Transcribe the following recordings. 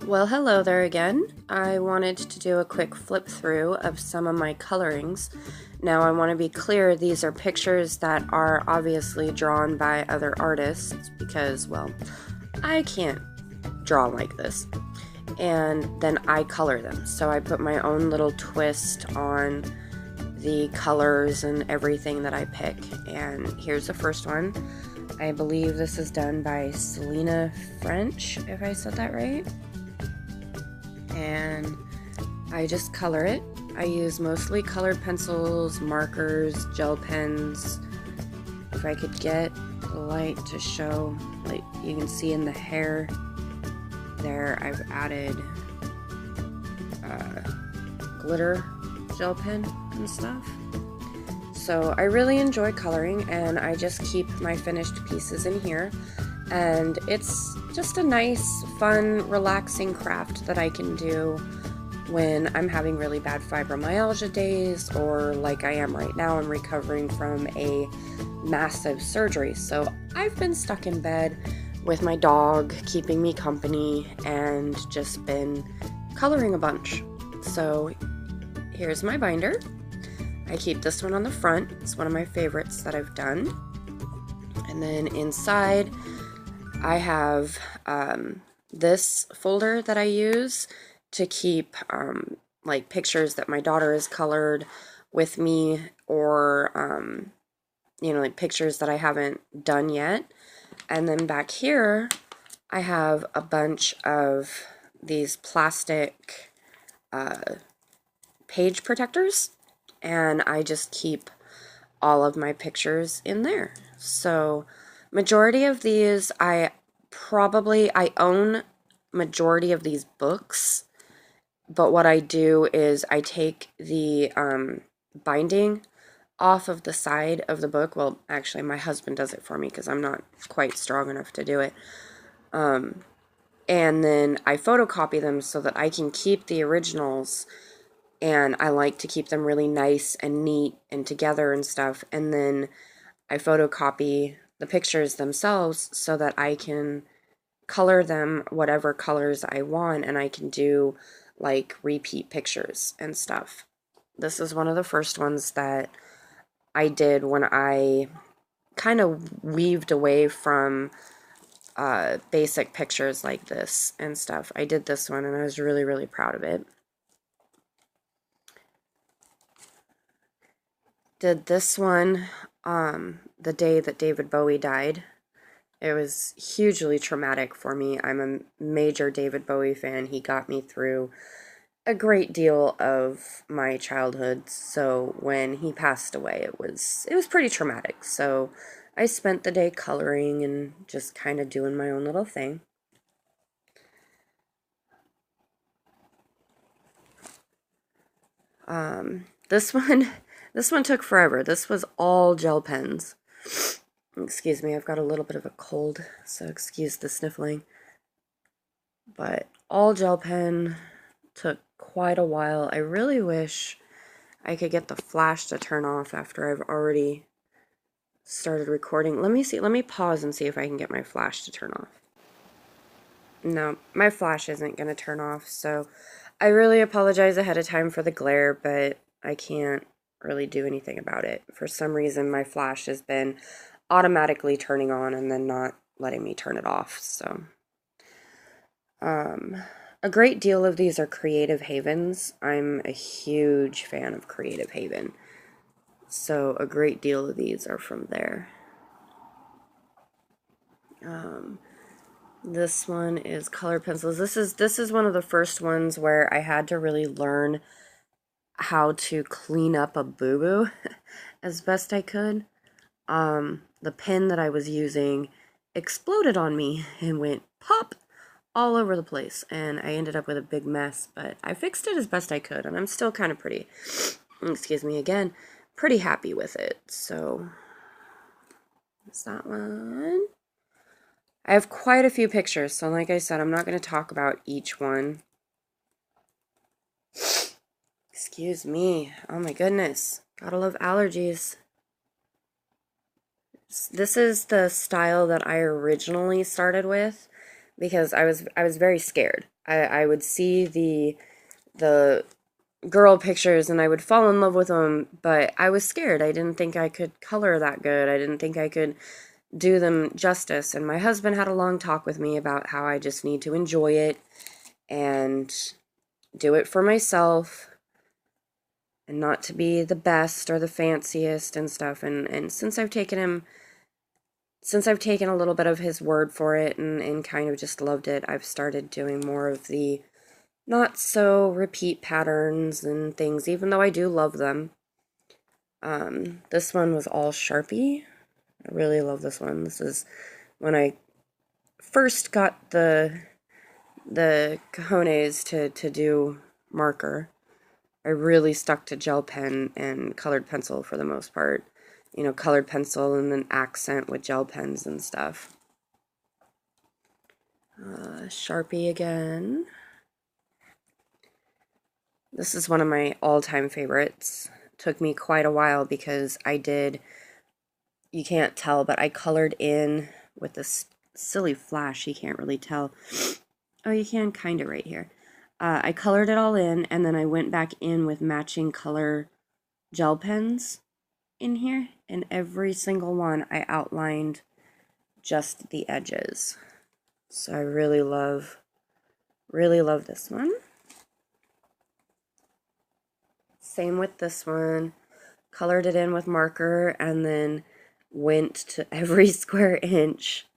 Well, hello there again. I wanted to do a quick flip through of some of my colorings. Now, I want to be clear, these are pictures that are obviously drawn by other artists because, well, I can't draw like this. And then I color them. So I put my own little twist on the colors and everything that I pick. And here's the first one. I believe this is done by Selena French, if I said that right. And I just color it. I use mostly colored pencils, markers, gel pens. If I could get the light to show, like you can see in the hair there, I've added glitter gel pen and stuff. So I really enjoy coloring, and I just keep my finished pieces in here. And it's just a nice, fun, relaxing craft that I can do when I'm having really bad fibromyalgia days, or like I am right now, I'm recovering from a massive surgery. So I've been stuck in bed with my dog keeping me company and just been coloring a bunch. So here's my binder. I keep this one on the front. It's one of my favorites that I've done. And then inside, I have this folder that I use to keep like pictures that my daughter has colored with me, or you know, like pictures that I haven't done yet. And then back here I have a bunch of these plastic page protectors, and I just keep all of my pictures in there. So majority of these, I own majority of these books, but what I do is I take the binding off of the side of the book. Well, actually my husband does it for me because I'm not quite strong enough to do it. And then I photocopy them so that I can keep the originals, and I like to keep them really nice and neat and together and stuff. And then I photocopy the pictures themselves so that I can color them whatever colors I want, and I can do like repeat pictures and stuff. This is one of the first ones that I did when I kind of weaved away from basic pictures like this and stuff. I did this one and I was really, really proud of it. Did this one the day that David Bowie died. It was hugely traumatic for me. I'm a major David Bowie fan. He got me through a great deal of my childhood. So when he passed away, it was pretty traumatic. So I spent the day coloring and just kind of doing my own little thing. This one took forever. This was all gel pens. Excuse me, I've got a little bit of a cold, so excuse the sniffling. But all gel pen, took quite a while. I really wish I could get the flash to turn off after I've already started recording. Let me pause and see if I can get my flash to turn off. No, my flash isn't going to turn off, so I really apologize ahead of time for the glare, but I can't really do anything about it. For some reason, my flash has been automatically turning on and then not letting me turn it off, so a great deal of these are Creative Havens. I'm a huge fan of Creative Haven, so a great deal of these are from there. This one is color pencils. This is one of the first ones where I had to really learn how to clean up a boo-boo as best I could. The pen that I was using exploded on me and went pop all over the place, and I ended up with a big mess, but I fixed it as best I could, and I'm still kind of excuse me again, pretty happy with it. So that's that one. I have quite a few pictures, so like I said, I'm not going to talk about each one. Excuse me. Oh my goodness. Gotta love allergies. This is the style that I originally started with. because I was very scared. I would see the girl pictures and I would fall in love with them, but I was scared. I didn't think I could color that good. I didn't think I could do them justice. And my husband had a long talk with me about how I just need to enjoy it and do it for myself and not to be the best or the fanciest and stuff. And since I've taken a little bit of his word for it and kind of just loved it, I've started doing more of the not so repeat patterns and things, even though I do love them. This one was all Sharpie. I really love this one. This is when I first got the cojones to do marker. I really stuck to gel pen and colored pencil for the most part. You know, colored pencil and then accent with gel pens and stuff. Sharpie again. This is one of my all-time favorites. Took me quite a while because you can't tell, but I colored in with this silly flash. You can't really tell. Oh, you can kind of right here. I colored it all in, and then I went back in with matching color gel pens in here, and every single one I outlined just the edges. So I really love this one. Same with this one. Colored it in with marker and then went to every square inch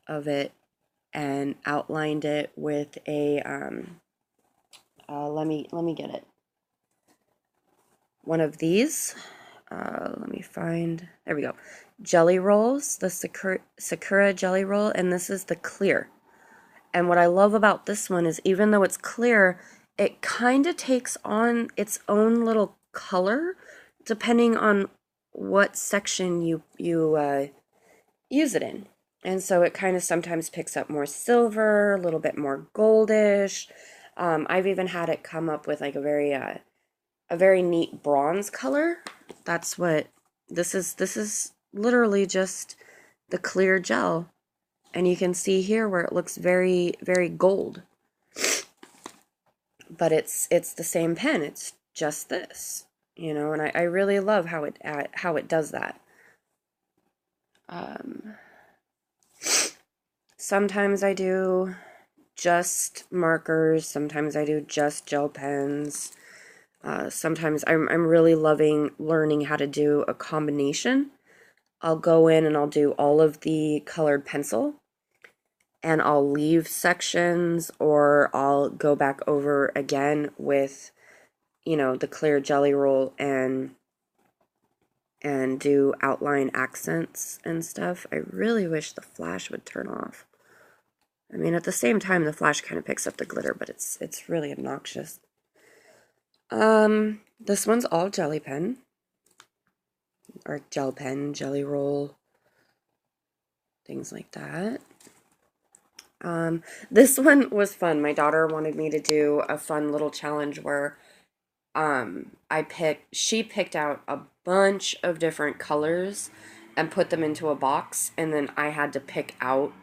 of it and outlined it with a let me get it. One of these. Let me find. There we go. Jelly rolls, the Sakura jelly roll, and this is the clear. And what I love about this one is even though it's clear, it kind of takes on its own little color depending on what section you use it in. And so it kind of sometimes picks up more silver, a little bit more goldish. I've even had it come up with like a very neat bronze color. That's what this is. This is literally just the clear gel. And you can see here where it looks very, very gold. But it's the same pen. It's just this, you know, and I really love how it does that. Sometimes I do just markers. Sometimes I do just gel pens. Sometimes I'm really loving learning how to do a combination. I'll go in and I'll do all of the colored pencil and I'll leave sections or I'll go back over again with, you know, the clear jelly roll and do outline accents and stuff. I really wish the flash would turn off. I mean, at the same time, the flash kind of picks up the glitter, but it's really obnoxious. This one's all jelly pen. Or gel pen, jelly roll, things like that. This one was fun. My daughter wanted me to do a fun little challenge where she picked out a bunch of different colors and put them into a box, and then I had to pick out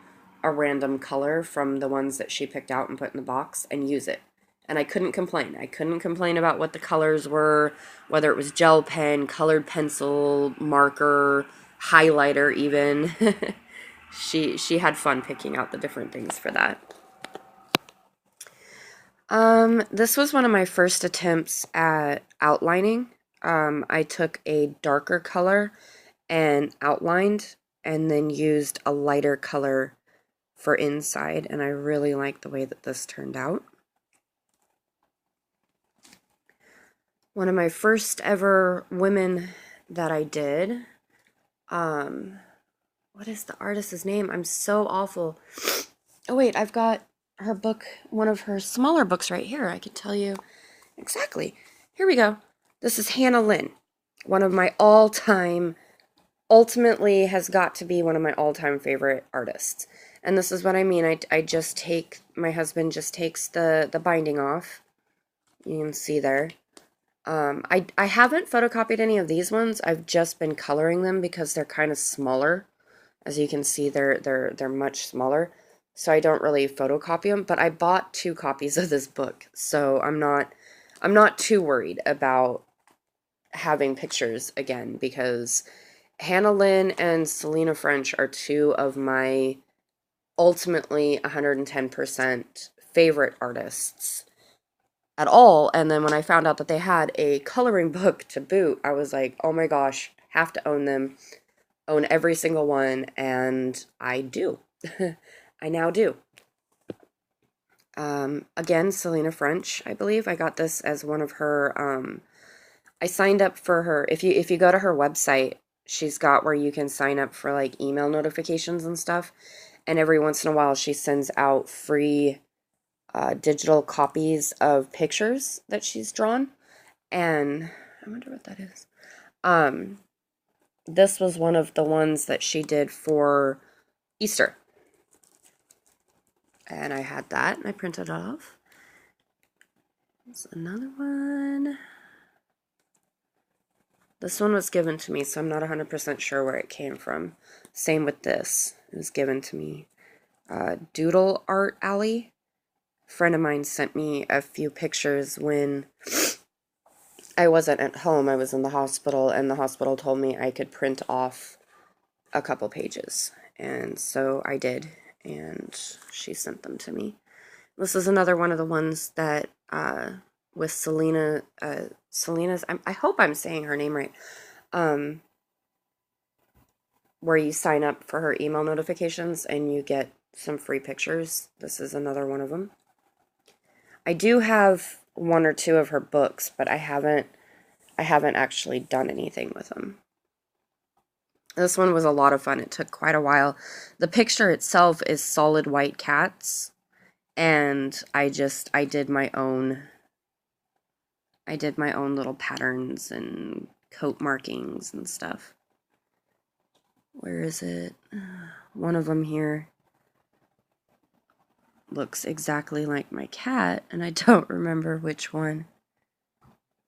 a random color from the ones that she picked out and put in the box and use it. And I couldn't complain. I couldn't complain about what the colors were, whether it was gel pen, colored pencil, marker, highlighter even. She had fun picking out the different things for that. This was one of my first attempts at outlining. I took a darker color and outlined and then used a lighter color for inside, and I really like the way that this turned out. One of my first ever women that I did, what is the artist's name? I'm so awful. Oh wait, I've got her book, one of her smaller books right here. I could tell you exactly. Here we go. This is Hannah Lynn, one of my all-time, ultimately has got to be one of my all-time favorite artists. And this is what I mean. I just take, my husband just takes the binding off. You can see there. I haven't photocopied any of these ones. I've just been coloring them because they're kind of smaller. As you can see, they're much smaller. so I don't really photocopy them, but I bought 2 copies of this book, so I'm not too worried about having pictures again, because Hannah Lynn and Selena French are 2 of my ultimately 110% favorite artists at all. And then when I found out that they had a coloring book to boot, I was like, oh my gosh, have to own them, own every single one, and I do. I now do. Again, Selena French, I believe. I got this as one of her, I signed up for her, if you go to her website, she's got where you can sign up for like email notifications and stuff, and every once in a while she sends out free digital copies of pictures that she's drawn, and I wonder what that is. This was one of the ones that she did for Easter. And I had that, and I printed it off. There's another one. This one was given to me, so I'm not 100% sure where it came from. Same with this. It was given to me. Doodle Art Alley. A friend of mine sent me a few pictures when I wasn't at home. I was in the hospital, and the hospital told me I could print off a couple pages. And so I did, and she sent them to me. This is another one of the ones that, with Selena's, I hope I'm saying her name right, where you sign up for her email notifications and you get some free pictures. This is another one of them. I do have 1 or 2 of her books, but I haven't actually done anything with them. This one was a lot of fun. It took quite a while. The picture itself is solid white cats, and I did my own little patterns and coat markings and stuff. Where is it? One of them here looks exactly like my cat, and I don't remember which one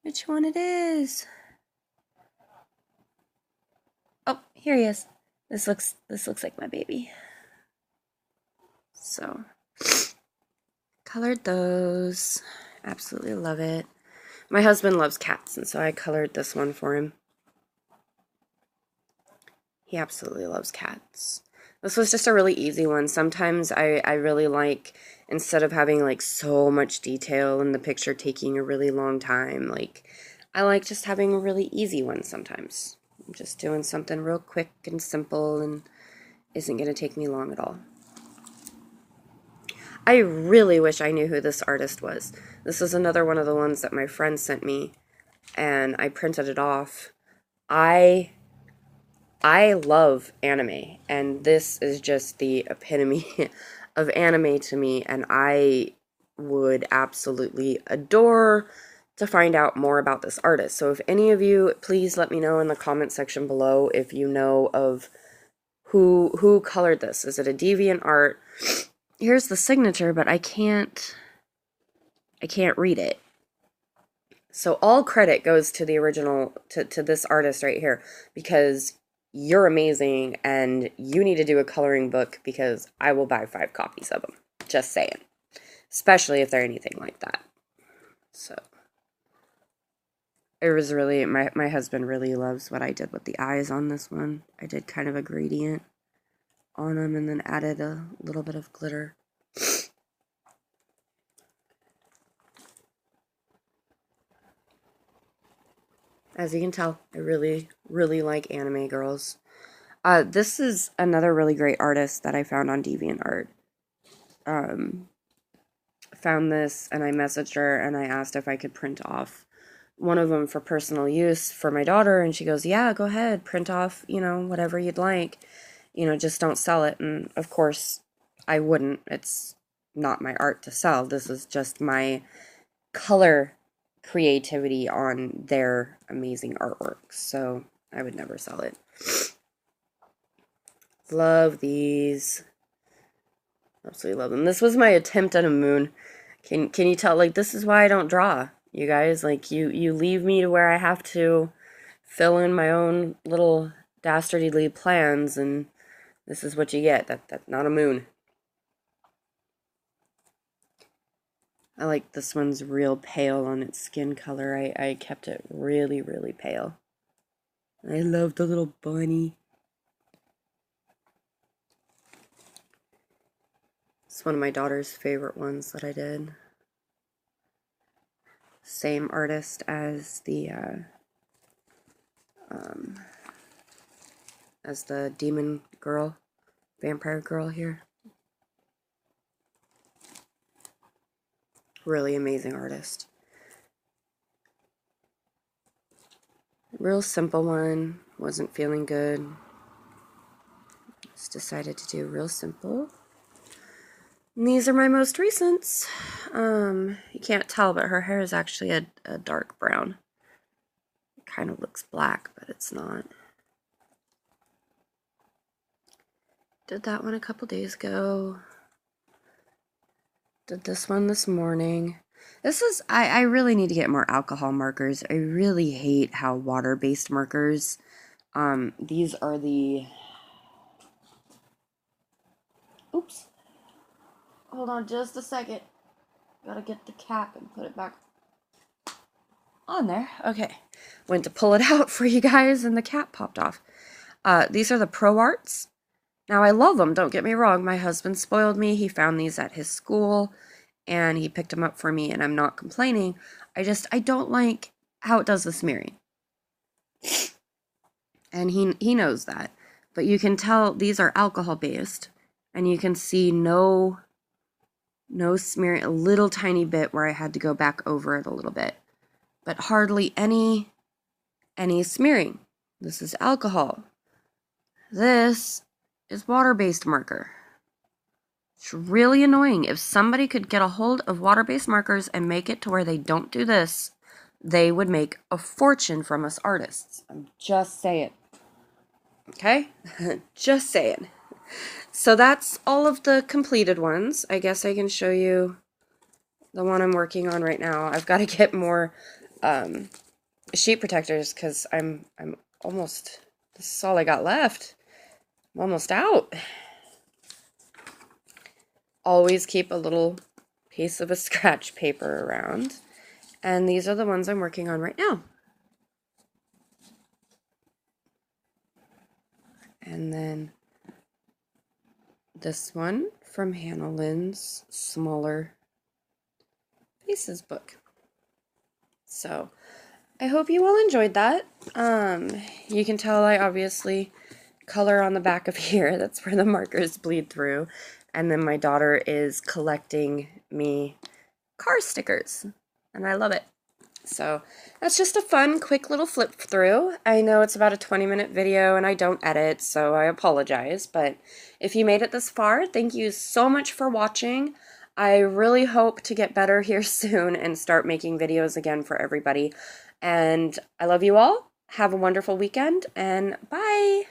it is. Oh, here he is. This looks like my baby. So, colored those. Absolutely love it. My husband loves cats, and so I colored this one for him. He absolutely loves cats. This was just a really easy one. Sometimes I really like, instead of having like so much detail in the picture taking a really long time, like I like just having a really easy one sometimes. I'm just doing something real quick and simple and isn't going to take me long at all. I really wish I knew who this artist was. This is another one of the ones that my friend sent me, and I printed it off. I love anime, and this is just the epitome of anime to me, and I would absolutely adore to find out more about this artist. So if any of you, please let me know in the comment section below if you know of who colored this. Is it a DeviantArt? Here's the signature, but I can't read it. So all credit goes to the original, to this artist right here, because you're amazing, and you need to do a coloring book, because I will buy 5 copies of them. Just saying. Especially if they're anything like that. So, it was really, my husband really loves what I did with the eyes on this one. I did kind of a gradient on them, and then added a little bit of glitter. As you can tell, I really, really like anime girls. This is another really great artist that I found on DeviantArt. Found this, and I messaged her, and I asked if I could print off one of them for personal use for my daughter, and she goes, yeah, go ahead, print off, whatever you'd like. Just don't sell it. And of course, I wouldn't. It's not my art to sell. This is just my color creativity on their amazing artwork, so I would never sell it. Love these. Absolutely love them. This was my attempt at a moon. Can you tell? Like, this is why I don't draw, you guys. Like, you leave me to where I have to fill in my own little dastardly plans, and this is what you get. That's not a moon. I like this one's real pale on its skin color. I kept it really, really pale. I love the little bunny. It's one of my daughter's favorite ones that I did. Same artist as the demon girl, vampire girl here. Really amazing artist. Real simple one. Wasn't feeling good. Just decided to do real simple. And these are my most recents. You can't tell, but her hair is actually a dark brown. It kind of looks black, but it's not. Did that one a couple days ago. Did this one this morning. This is, I really need to get more alcohol markers. I really hate how water-based markers, these are the, oops. Hold on just a second. Gotta get the cap and put it back on there. Okay. Went to pull it out for you guys and the cap popped off. These are the Pro Arts. Now I love them, don't get me wrong. My husband spoiled me. He found these at his school and he picked them up for me and I'm not complaining. I don't like how it does the smearing. And he knows that. But you can tell these are alcohol based and you can see no smearing, a little tiny bit where I had to go back over it a little bit, but hardly any smearing. This is alcohol. This is water-based marker. It's really annoying. If somebody could get a hold of water-based markers and make it to where they don't do this, they would make a fortune from us artists. I'm just saying. Okay? Just saying. So that's all of the completed ones. I guess I can show you the one I'm working on right now. I've got to get more sheet protectors because I'm almost, this is all I got left. I'm almost out. Always keep a little piece of a scratch paper around. And these are the ones I'm working on right now. And then this one from Hannah Lynn's Smaller Faces book. So I hope you all enjoyed that. You can tell I obviously color on the back of here. That's where the markers bleed through. And then my daughter is collecting me car stickers. And I love it. So that's just a fun, quick little flip through. I know it's about a 20-minute video and I don't edit, so I apologize. But if you made it this far, thank you so much for watching. I really hope to get better here soon and start making videos again for everybody. And I love you all. Have a wonderful weekend and bye!